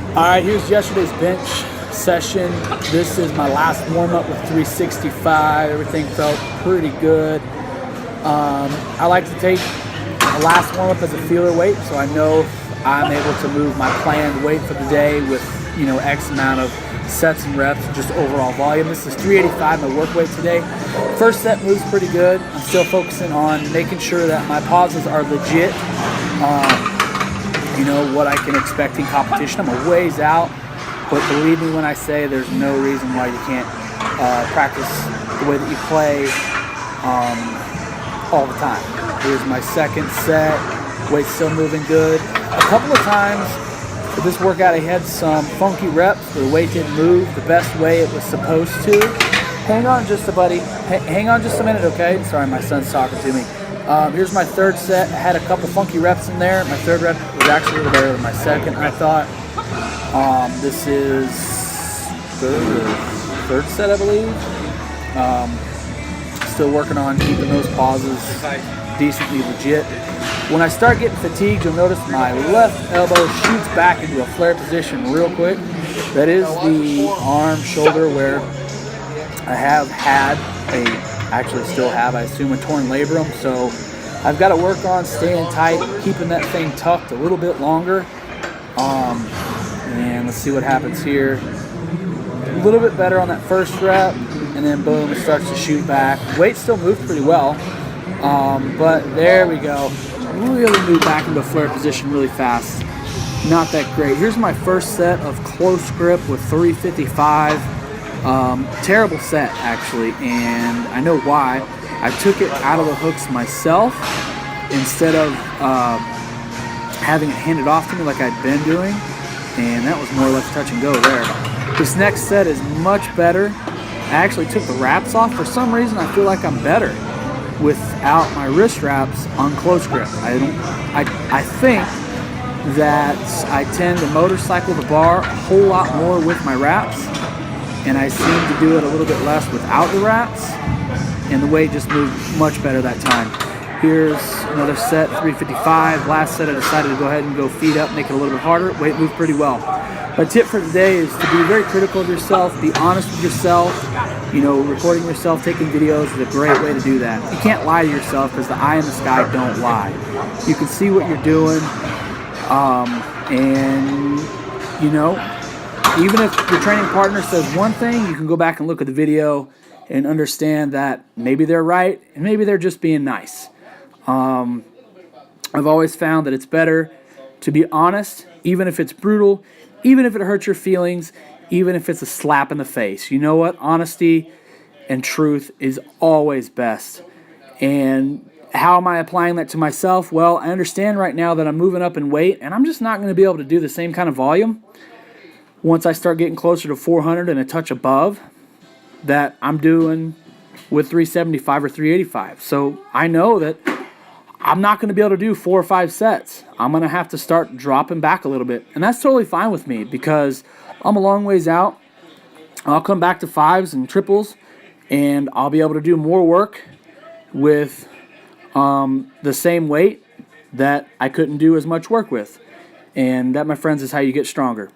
All right, here's yesterday's bench session. This is my last warm-up with 365. Everything felt pretty good. I like to take the last warm-up as a feeler weight, so I know I'm able to move my planned weight for the day with, X amount of sets and reps, just overall volume. This is 385, my work weight today. First set moves pretty good. I'm still focusing on making sure that my pauses are legit. What I can expect in competition. I'm a ways out, but believe me when I say there's no reason why you can't practice the way that you play all the time. Here's my second set. Weight's still moving good. A couple of times for this workout I had some funky reps where the weight didn't move the best way it was supposed to. Hang on just a buddy. Hang on just a minute, okay? Sorry, my son's talking to me. Here's my third set. I had a couple funky reps in there. My third rep was actually a little better than my second, I thought. This is third set, I believe. Still working on keeping those pauses decently legit. When I start getting fatigued, you'll notice my left elbow shoots back into a flare position real quick. That is the arm shoulder where I have had actually still have, I assume, a torn labrum, so I've got to work on staying tight, keeping that thing tucked a little bit longer, and let's see what happens here. A little bit better on that first rep, and then boom, it starts to shoot back. Weight still moved pretty well, but there we go. Really moved back into a flare position really fast. Not that great. Here's my first set of close grip with 355. Terrible set actually, and I know why. I took it out of the hooks myself instead of having it handed off to me like I'd been doing, and that was more or less touch and go there. This next set is much better. I actually took the wraps off. For some reason I feel like I'm better without my wrist wraps on close grip. I think that I tend to motorcycle the bar a whole lot more with my wraps, and I seem to do it a little bit less without the wraps, and the weight just moved much better that time. Here's another set, 355. Last set I decided to go ahead and go feet up, make it a little bit harder. Weight moved pretty well. My tip for today is to be very critical of yourself, be honest with yourself. Recording yourself, taking videos is a great way to do that. You can't lie to yourself because the eye in the sky don't lie. You can see what you're doing, and even if your training partner says one thing, you can go back and look at the video and understand that maybe they're right and maybe they're just being nice. I've always found that it's better to be honest, even if it's brutal, even if it hurts your feelings, even if it's a slap in the face. You know what? Honesty and truth is always best. And how am I applying that to myself? Well, I understand right now that I'm moving up in weight, and I'm just not going to be able to do the same kind of volume once I start getting closer to 400 and a touch above that I'm doing with 375 or 385. So I know that I'm not going to be able to do 4 or 5 sets. I'm going to have to start dropping back a little bit. And that's totally fine with me because I'm a long ways out. I'll come back to 5s and triples, and I'll be able to do more work with the same weight that I couldn't do as much work with. And that, my friends, is how you get stronger.